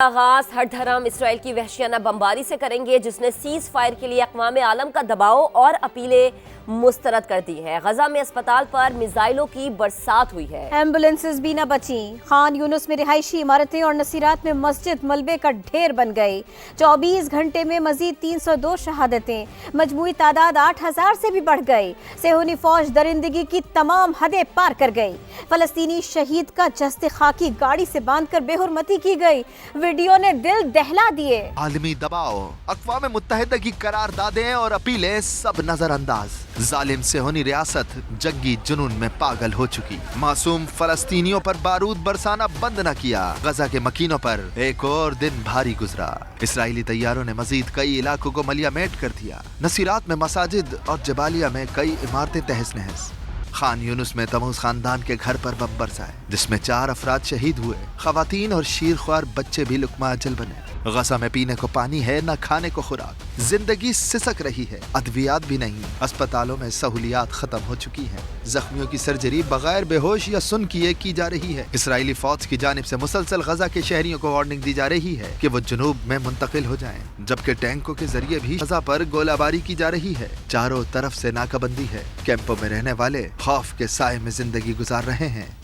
आगाज हर धर्म इसराइल की वहशियाना बमबारी से करेंगे, जिसने सीज फायर के लिए अक़वाम आलम का दबाव और अपीलें मुस्तरद कर दी है। गजा में अस्पताल पर मिसाइलों की बरसात हुई है। एम्बुलेंसेस भी न बची। खान यूनुस में रिहायशी इमारतें और नसीरात में मस्जिद मलबे का ढेर बन गई। 24 घंटे में मजीद 302 शहादतें, मजमूई तादाद 8000 से भी बढ़ गई। सेहूनी फौज दरिंदगी की तमाम हदें पार कर गई। फलस्तीनी शहीद का जस्ते खाकी गाड़ी से बांधकर बेहुरमती की गई। वीडियो ने दिल दहला दिए। आलमी दबाव, अक़वाम मुत्तहिदा की करारदादें और अपीलें सब नजरअंदाज। जालिम सेहूनी रियासत जंगी जुनून में पागल हो चुकी। मासूम फलस्तीनियों पर बारूद बरसाना बंद न किया। गजा के मकीनों पर एक और दिन भारी गुजरा। इसराइली तैयारों ने मजीद कई इलाकों को मलियामेट कर दिया। नसीरात में मसाजिद और जबालिया में कई इमारतें तहस नहस। खान यूनुस में तमूज खानदान के घर पर बम बरसाए, जिसमें 4 अफराद शहीद हुए। खवातीन और शीरख्वार बच्चे भी लुकमा अजल बने। गजा में पीने को पानी है, न खाने को खुराक। जिंदगी सिसक रही है, अद्वियात भी नहीं। अस्पतालों में सहूलियात खत्म हो चुकी हैं। जख्मियों की सर्जरी बगैर बेहोश या सुन किए की जा रही है। इसराइली फौज की जानिब से मुसलसल गजा के शहरियों को वार्निंग दी जा रही है कि वो जुनूब में मुंतकिल हो जाएं, जबकि टैंकों के जरिए भी गजा पर गोलाबारी की जा रही है। चारों तरफ से नाकाबंदी है। कैंपों में रहने वाले खौफ के साए में जिंदगी गुजार रहे हैं।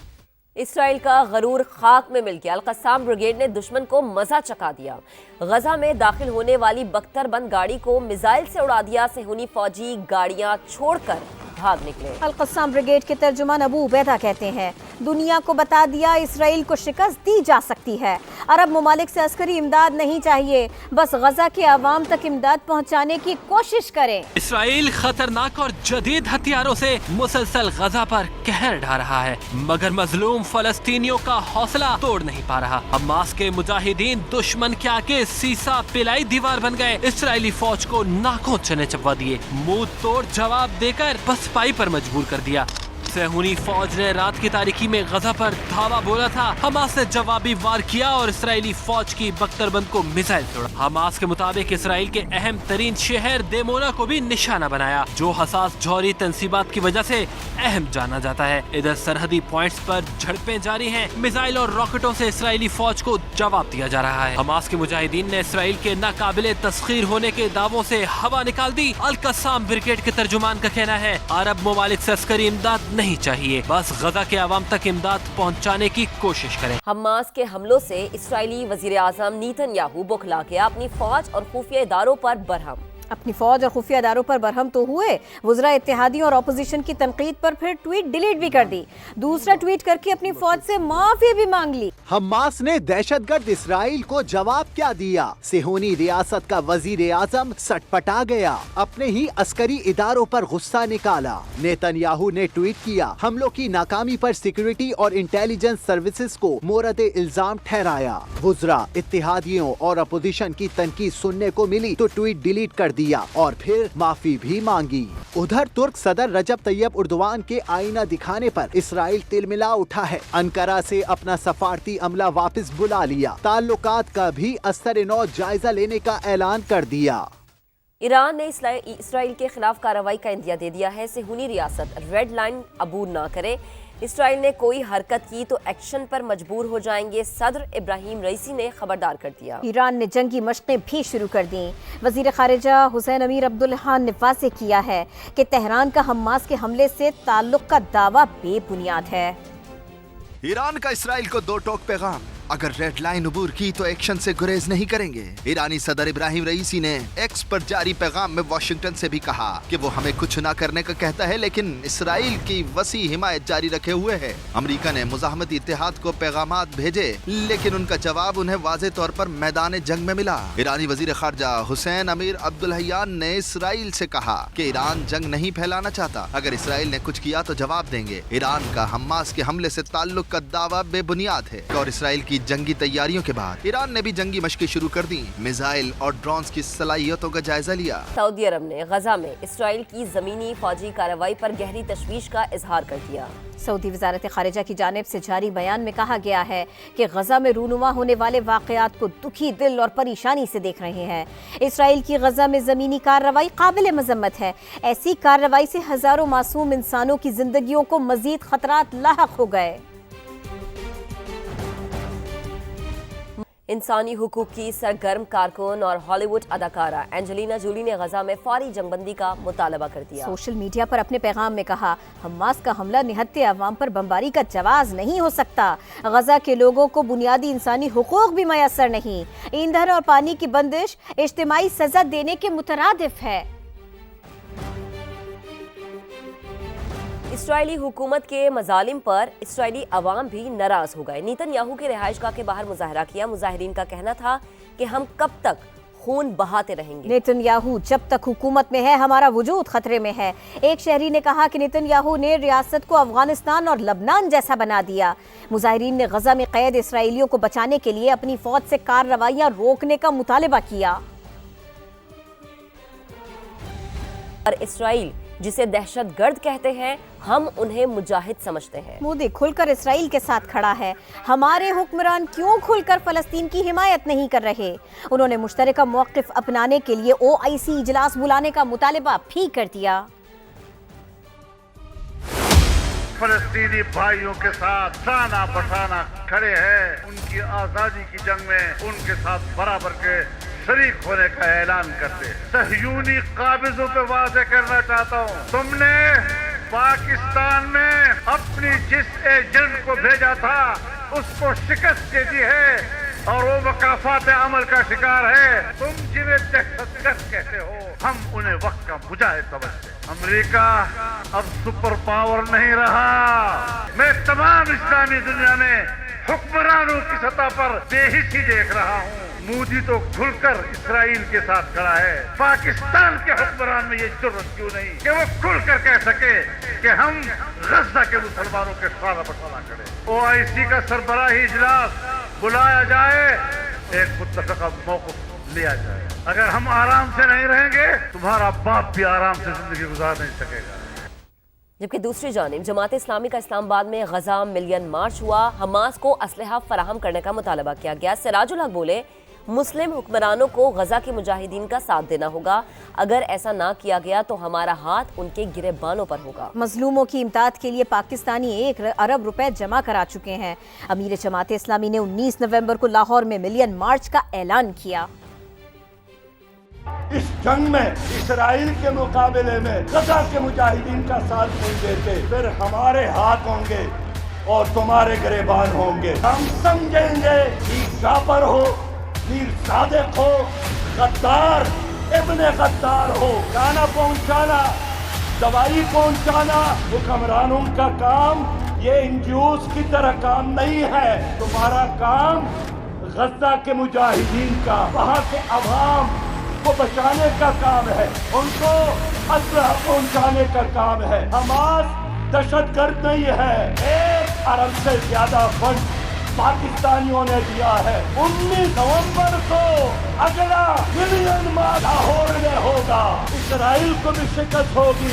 इसराइल का गरूर खाक में मिल गया। अल-कस्साम ब्रिगेड ने दुश्मन को मजा चखा दिया। गजा में दाखिल होने वाली बख्तरबंद गाड़ी को मिसाइल से उड़ा दिया। सेहूनी फौजी गाड़ियां छोड़कर भाग निकले। अल-कस्साम ब्रिगेड के तर्जुमान अबू उबैदा कहते हैं, दुनिया को बता दिया इसराइल को शिकस्त दी जा सकती है। अरब ममालिक से अस्करी इमदाद नहीं चाहिए, बस गजा के अवाम तक इमदाद पहुंचाने की कोशिश करें। इसराइल खतरनाक और जदीद हथियारों से मुसलसल गजा पर कहर ढा रहा है, मगर मजलूम फलस्तीनियों का हौसला तोड़ नहीं पा रहा। हमास के मुजाहिदीन दुश्मन के आगे सीसा पिलाई दीवार बन गए। इसराइली फौज को नाकों चने चबवा दिए। मुंह तोड़ जवाब देकर पसपाई पर मजबूर कर दिया। सेहूनी फौज ने रात की तारीकी में गजा पर धावा बोला था। हमास ने जवाबी वार किया और इसराइली फौज की बख्तरबंद को मिसाइल छोड़ा। हमास के मुताबिक इसराइल के अहम तरीन शहर देमोना को भी निशाना बनाया, जो हसास जौहरी तंसीबात की वजह से अहम जाना जाता है। इधर सरहदी पॉइंट्स पर झड़पें जारी हैं। मिसाइल और रॉकेटों से इसराइली फौज को जवाब दिया जा रहा है। हमास के मुजाहिदीन ने इसराइल के नाकाबिले तस्खीर होने के दावों से हवा निकाल दी। अल-कस्साम ब्रिगेड के तर्जुमान का कहना है, अरब ममालिक से अस्करी इमदाद नहीं चाहिए, बस गजा के अवाम तक इमदाद पहुंचाने की कोशिश करें। हमास के हमलों से इसराइली वजीर आज़म नेतन्याहू बौखला गया। अपनी फौज और खुफिया इदारों पर बरहम। अपनी फौज और खुफिया इदारों पर बरहम तो हुए, वज़रा इत्तेहादियों और अपोजिशन की तनकीद पर फिर ट्वीट डिलीट भी कर दी। दूसरा ट्वीट करके अपनी फौज से माफी भी मांग ली। हमास ने दहशतगर्द इसराइल को जवाब क्या दिया? सेहूनी रियासत का वजीर आजम सटपटा गया, अपने ही अस्करी इदारों पर गुस्सा निकाला। नेतन्याहू ने ट्वीट किया, हमलों की नाकामी पर सिक्योरिटी और इंटेलिजेंस सर्विसेज को मोरद इल्जाम ठहराया। वज़रा इत्तेहादियों और अपोजिशन की तनकीद सुनने को मिली तो ट्वीट डिलीट कर दिया और फिर माफी भी मांगी। उधर तुर्क सदर रजब तैयब उर्दवान के आईना दिखाने पर इसराइल तिलमिला उठा है। अंकारा से अपना सफारती अमला वापस बुला लिया। ताल्लुकात का भी असर-ए-नौ जायजा लेने का ऐलान कर दिया। ईरान ने इसराइल के खिलाफ कार्रवाई का इंदिया दे दिया है। सेहूनी रियासत रेड लाइन अबूर ना करे। इसराइल ने कोई हरकत की तो एक्शन पर मजबूर हो जाएंगे, सदर इब्राहिम रईसी ने खबरदार कर दिया। ईरान ने जंगी मशक़ें भी शुरू कर दी। वज़ीर ख़ारिजा हुसैन अमीर अब्दुल्लाहान ने वाज़ेह किया है कि तेहरान का हमास के हमले से ताल्लुक़ का दावा बेबुनियाद है। ईरान का इसराइल को 2 टोक पैगाम, अगर रेड लाइन अबूर की तो एक्शन से गुरेज नहीं करेंगे। ईरानी सदर इब्राहिम रईसी ने एक्स पर जारी पैगाम में वाशिंगटन से भी कहा कि वो हमें कुछ ना करने का कहता है, लेकिन इसराइल की वसी हिमायत जारी रखे हुए है। अमेरिका ने मुज़ाहमती इत्तेहाद को पैगामात भेजे, लेकिन उनका जवाब उन्हें वाज़े तौर पर मैदान जंग में मिला। ईरानी वजीर खारजा हुसैन अमीर अब्दुल्लाहियान ने इसराइल से कहा कि ईरान जंग नहीं फैलाना चाहता, अगर इसराइल ने कुछ किया तो जवाब देंगे। ईरान का हमास के हमले से ताल्लुक का दावा बेबुनियाद है और इसराइल की जंगी तैयारियों के बाद ईरान ने भी जंगी मशक़ें शुरू कर दी। मिसाइल और ड्रोन्स की सलाहियतों का जायजा लिया। सऊदी अरब ने गजा में इसराइल की ज़मीनी फौजी कार्रवाई पर गहरी तशवीश का इजहार कर दिया। सऊदी वज़ारत ख़ारिजा की जानिब से जारी बयान में कहा गया है कि गजा में रूनुमा होने वाले वाक़यात को दुखी दिल और परेशानी से देख रहे हैं। इसराइल की गजा में ज़मीनी कार्रवाई काबिल मज़म्मत है। ऐसी कार्रवाई से हज़ारों मासूम इंसानों की जिंदगियों को मज़ीद खतरात लाहक हो गए। इंसानी हुकूक की सरगर्म कारकुन और हॉलीवुड अदाकारा एंजेलिना जोली ने गजा में फौरी जंगबंदी का मुतालबा कर दिया। सोशल मीडिया पर अपने पैगाम में कहा, हमास का हमला निहत्ते अवाम पर बमबारी का जवाज नहीं हो सकता। गजा के लोगों को बुनियादी इंसानी हुकूक भी मैसर नहीं। ईंधन और पानी की बंदिश इज्तिमाई सजा देने के मुतरादिफ है। इसराइली हुकूमत के मजालिम पर इसराइली अवाम भी नाराज हो गए। नेतन्याहू के रिहाइशगाह के बाहर मुजाहरा किया। मुजाहिरीन का कहना था कि हम कब तक खून बहाते रहेंगे। नेतन्याहू, जब तक हुकूमत में है हमारा वजूद खतरे में है। एक शहरी ने कहा कि नेतन्याहू ने रियासत को अफगानिस्तान और लबनान जैसा बना दिया। मुजाहिरीन ने गजा में कैद इसराइलियों को बचाने के लिए अपनी फौज से कार्रवाइयां रोकने का मुतालबा किया। और इसराइल जिसे दहशतगर्द कहते हैं, हम उन्हें मुजाहिद समझते हैं। मोदी खुलकर इसराइल के साथ खड़ा है। हमारे हुक्मरान क्यों खुलकर फलस्तीन की हिमायत नहीं कर रहे? उन्होंने मुश्तरका मौक़िफ़ अपनाने के लिए OIC इजलास बुलाने का मुतालबा भी कर दिया। फलस्तीनी भाइयों के साथ ताना बठाना खड़े हैं। उनकी आजादी की जंग में उनके साथ बराबर के शरीक होने का ऐलान करते। सहयूनी काबिजों पे वाज़े करना चाहता हूँ, तुमने पाकिस्तान में अपनी जिस एजेंट को भेजा था उसको शिकस्त दे दी है और वो मकाफात अमल का शिकार है। तुम जिन्हें दहशतगर्द कहते हो, हम उन्हें वक्त का मुजाहिद समझते। अमेरिका अब सुपर पावर नहीं रहा। मैं तमाम इस्लामी दुनिया में हुक्मरानों की सतह पर बेहिसी देख रहा हूँ। मोदी तो खुलकर इसराइल के साथ खड़ा है। पाकिस्तान के हुक्मरान में ये जरूरत क्यों नहीं कि वो खुलकर कह सके कि हम गजा के मुसलमानों के साथ बसाना करें। OIC का सरबराही इजलास बुलाया जाए, एक मुत्तफ़क़ा मौक़िफ़ लिया जाए। अगर हम आराम से नहीं रहेंगे, तुम्हारा बाप भी आराम से जिंदगी गुजार नहीं सकेगा। जबकि दूसरी जानिब जमात इस्लामी का इस्लामाबाद में गजा मिलियन मार्च हुआ। हमास को असलहा फराहम करने का मुतालबा किया गया। सिराजुल हक बोले, मुस्लिम हुक्मरानों को गजा के मुजाहिदीन का साथ देना होगा। अगर ऐसा ना किया गया तो हमारा हाथ उनके गिरेबानों पर होगा। मजलूमों की इमदाद के लिए पाकिस्तानी 1 अरब रुपए जमा करा चुके हैं। अमीर जमात इस्लामी ने 19 नवंबर को लाहौर में मिलियन मार्च का ऐलान किया। इस जंग में इसराइल के मुकाबले में गजा के मुजाहिदीन का साथ नहीं देते, फिर हमारे हाथ होंगे और तुम्हारे गिरेबान होंगे। हम समझेंगे कि जाबर हो, मीर सादिक हो, गद्दार इब्ने गद्दार हो। खाना पहुंचाना, दवाई पहुंचाना हुक्मरानों का काम ये NGOs की तरह काम नहीं है। तुम्हारा काम गजा के मुजाहिदीन का, वहाँ के अवाम को बचाने का काम है, उनको असलहा पहुंचाने का काम है। हमास दहशतगर्द नहीं है। 1 अरब से ज्यादा फंड पाकिस्तानियों ने दिया है। 19 नवंबर को अगला मिलियन मार्च लाहौर में होगा। इसराइल को भी शिकस्त होगी।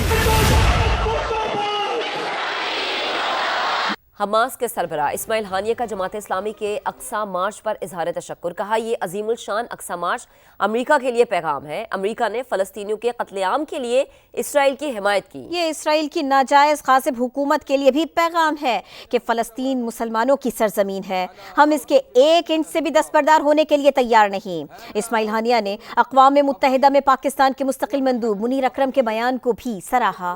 हमास के सरबराह इस्माइल हानिया का जमात इस्लामी के अक्सा मार्च पर इजहार तशक्कुर। कहा, ये अजीमुल शान अक्सा मार्च अमेरिका के लिए पैगाम है। अमेरिका ने फलस्तीनियों के कत्लेआम के लिए इसराइल की हिमायत की। ये इसराइल की नाजायज गासिब हुकूमत के लिए भी पैगाम है कि फलस्तीन मुसलमानों की सरजमीन है। हम इसके 1 इंच से भी दस्तबरदार होने के लिए तैयार नहीं। इस्माइल हानिया ने अक़वाम मुत्तहिदा में पाकिस्तान के मुस्तकिल मंदूब मुनीर अकरम के बयान को भी सराहा।